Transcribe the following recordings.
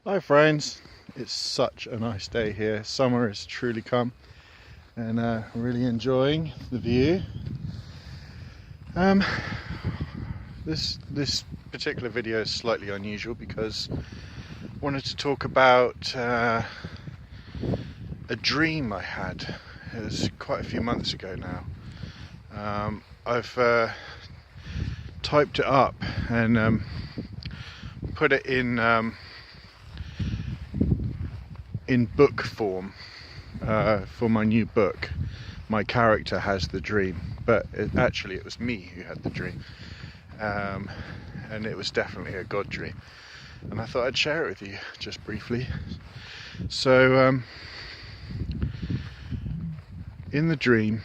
Hi friends, it's such a nice day here. Summer has truly come and really enjoying the view. This particular video is slightly unusual because I wanted to talk about a dream I had. It was quite a few months ago now. I've typed it up and put it in book form for my new book. My character has the dream, but it was me who had the dream, and it was definitely a God dream, and I thought I'd share it with you just briefly. So in the dream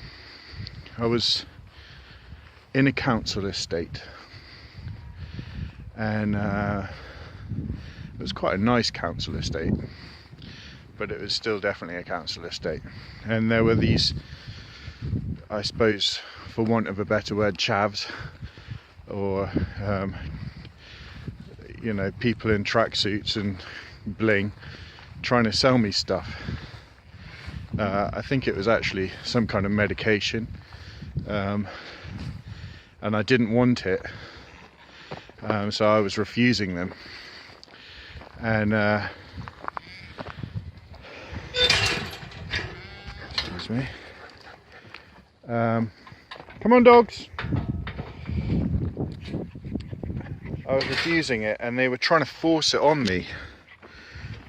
I was in a council estate, and it was quite a nice council estate, but it was still definitely a council estate. And there were these, I suppose, for want of a better word, chavs, or people in tracksuits and bling, trying to sell me stuff. I think it was actually some kind of medication, and I didn't want it, so I was refusing them. And excuse me. Come on, dogs. I was refusing it, and they were trying to force it on me,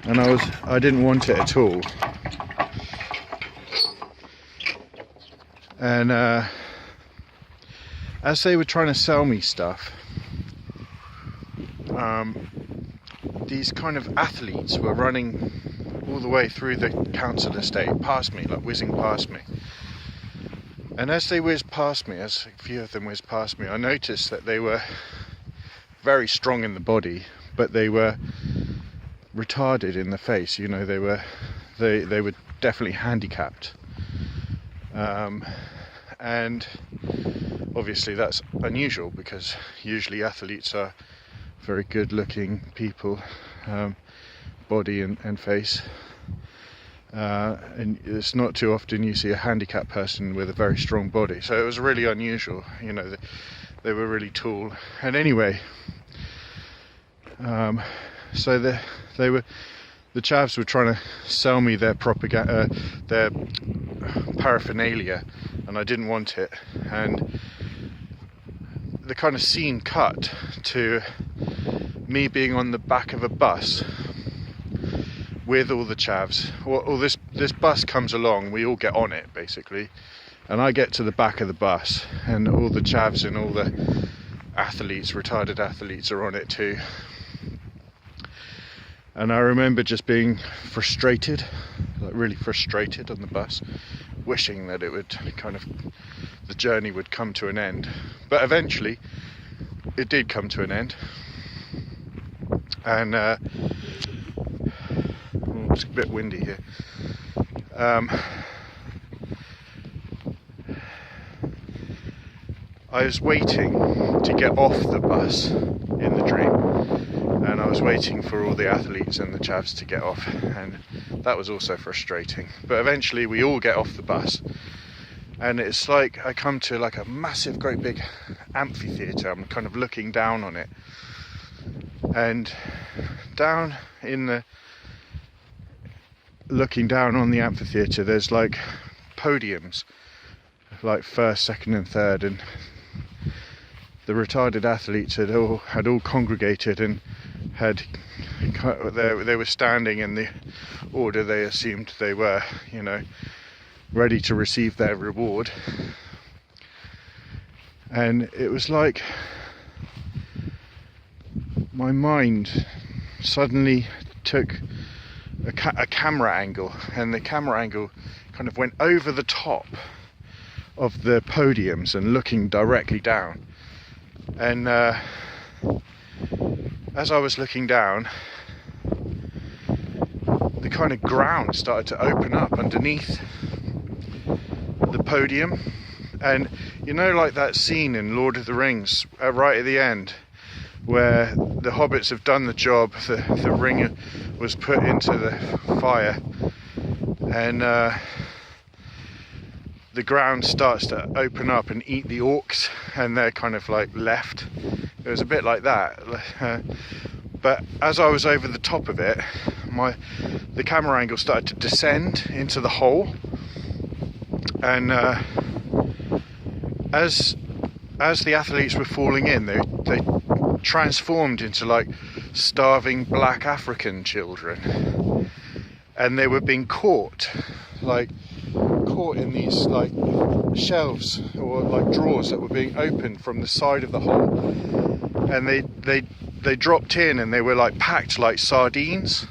and I didn't want it at all. And as they were trying to sell me stuff, these kind of athletes were running all the way through the council estate past me, like whizzing past me. And as they whizzed past me, as a few of them whizzed past me, I noticed that they were very strong in the body, but they were retarded in the face. You know, they were definitely handicapped, and obviously that's unusual because usually athletes are very good looking people, body and face, and it's not too often you see a handicapped person with a very strong body, so it was really unusual. You know, they were really tall. And anyway, so the chavs were trying to sell me their propaganda, their paraphernalia, and I didn't want it. And the kind of scene cut to me being on the back of a bus with all the chavs. Well, this bus comes along, we all get on it basically, and I get to the back of the bus, and all the chavs and all the athletes, retarded athletes, are on it too. And I remember just being frustrated, like really frustrated on the bus, wishing that it would the journey would come to an end. But eventually it did come to an end, and it's a bit windy here. I was waiting to get off the bus in the dream, and I was waiting for all the athletes and the chavs to get off, and that was also frustrating. But eventually we all get off the bus, and it's like I come to like a massive, great big amphitheatre. I'm kind of looking down on it, and looking down on the amphitheatre, there's like podiums, like first, second and third, and the retarded athletes had all congregated and they were standing in the order they assumed they were, ready to receive their reward. And it was like my mind suddenly took a camera angle, and the camera angle kind of went over the top of the podiums and looking directly down. And as I was looking down, the kind of ground started to open up underneath the podium. And like that scene in Lord of the Rings right at the end where the hobbits have done the job. The ring was put into the fire, and the ground starts to open up and eat the orcs, and they're kind of like left. It was a bit like that, but as I was over the top of it, the camera angle started to descend into the hole, and as the athletes were falling in, they transformed into like starving black African children, and they were being caught in these like shelves or like drawers that were being opened from the side of the hole, and they dropped in, and they were like packed like sardines,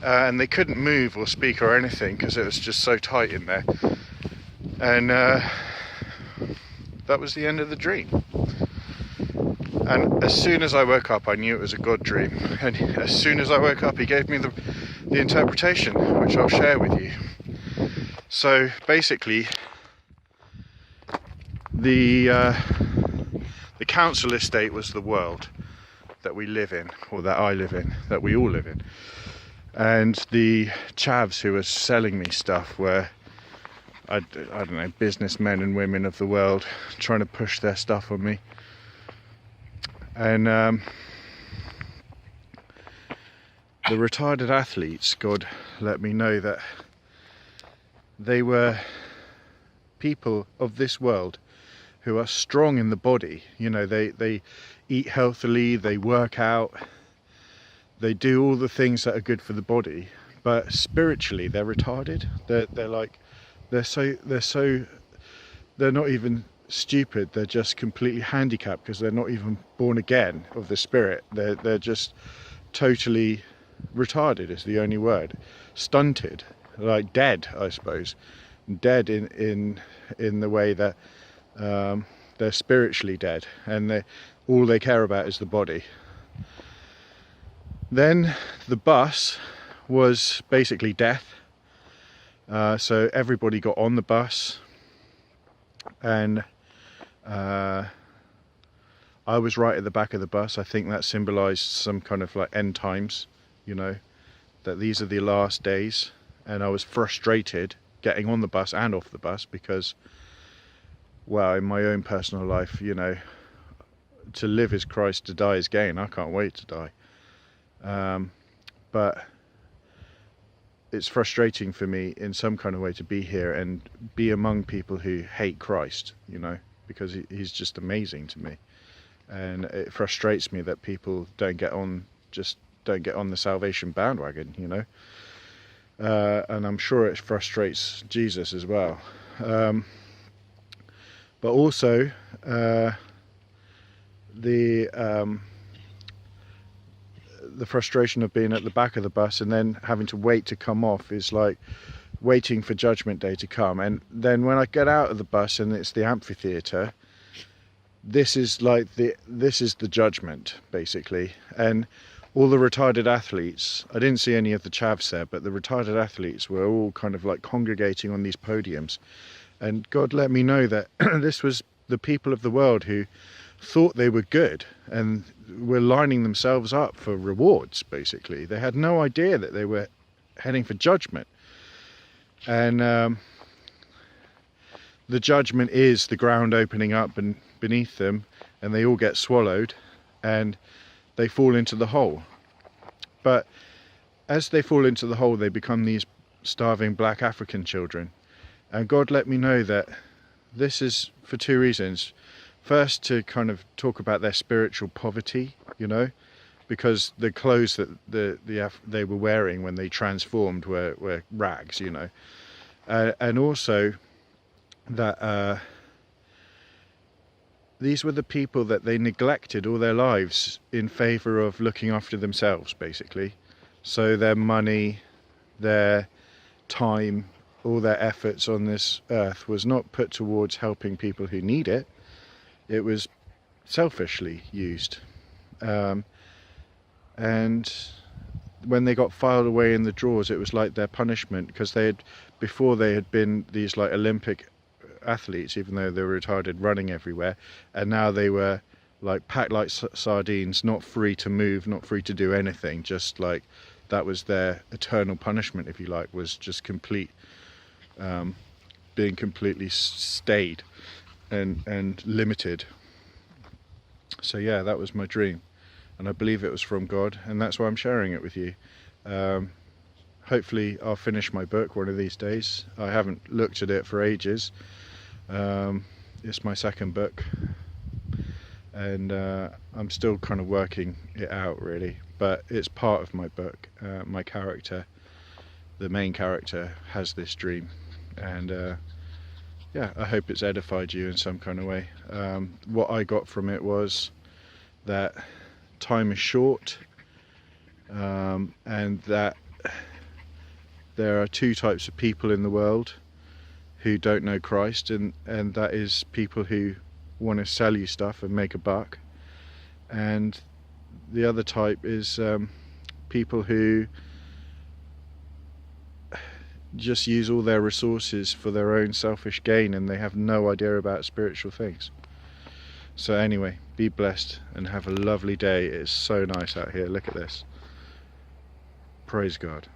and they couldn't move or speak or anything because it was just so tight in there. And that was the end of the dream. And as soon as I woke up, I knew it was a God dream. And as soon as I woke up, he gave me the interpretation, which I'll share with you. So basically, the council estate was the world that we live in, or that I live in, that we all live in. And the chavs who were selling me stuff were, I don't know, businessmen and women of the world trying to push their stuff on me. And the retarded athletes, God let me know that they were people of this world who are strong in the body. You know, they eat healthily, they work out, they do all the things that are good for the body, but spiritually they're retarded. They're not even stupid, they're just completely handicapped because they're not even born again of the spirit. They're just totally retarded is the only word. Stunted, like dead, I suppose. Dead in the way that they're spiritually dead, and all they care about is the body. Then the bus was basically death. So everybody got on the bus, and I was right at the back of the bus. I think that symbolized some kind of like end times, you know, that these are the last days. And I was frustrated getting on the bus and off the bus because, well, in my own personal life, you know, to live is Christ, to die is gain. I can't wait to die. But it's frustrating for me in some kind of way to be here and be among people who hate Christ, you know, because he's just amazing to me. And it frustrates me that people don't get on the salvation bandwagon, you know. And I'm sure it frustrates Jesus as well. But also the frustration of being at the back of the bus and then having to wait to come off is like waiting for Judgment Day to come. And then when I get out of the bus and it's the amphitheatre, this is the judgment, basically. And all the retarded athletes, I didn't see any of the chavs there, but the retarded athletes were all kind of like congregating on these podiums. And God let me know that this was the people of the world who thought they were good and were lining themselves up for rewards, basically. They had no idea that they were heading for judgment. And the judgment is the ground opening up and beneath them, and they all get swallowed and they fall into the hole. But as they fall into the hole, they become these starving black African children. And God let me know that this is for two reasons. First, to kind of talk about their spiritual poverty, you know, because the clothes that they were wearing when they transformed were rags, you know. And also that these were the people that they neglected all their lives in favour of looking after themselves, basically. So their money, their time, all their efforts on this earth was not put towards helping people who need it. It was selfishly used. And when they got filed away in the drawers, it was like their punishment, because before they had been these like Olympic athletes, even though they were retarded, running everywhere, and now they were like packed like sardines, not free to move, not free to do anything, just like that was their eternal punishment, if you like, was just being completely stayed and limited. So yeah, that was my dream, and I believe it was from God, and that's why I'm sharing it with you. Hopefully I'll finish my book one of these days. I haven't looked at it for ages. It's my second book, and I'm still kind of working it out really, but it's part of my book. My character, the main character, has this dream, and yeah, I hope it's edified you in some kind of way. What I got from it was that time is short, and that there are two types of people in the world who don't know Christ, and that is people who want to sell you stuff and make a buck, and the other type is people who just use all their resources for their own selfish gain, and they have no idea about spiritual things. So anyway, be blessed and have a lovely day. It's so nice out here. Look at this. Praise God.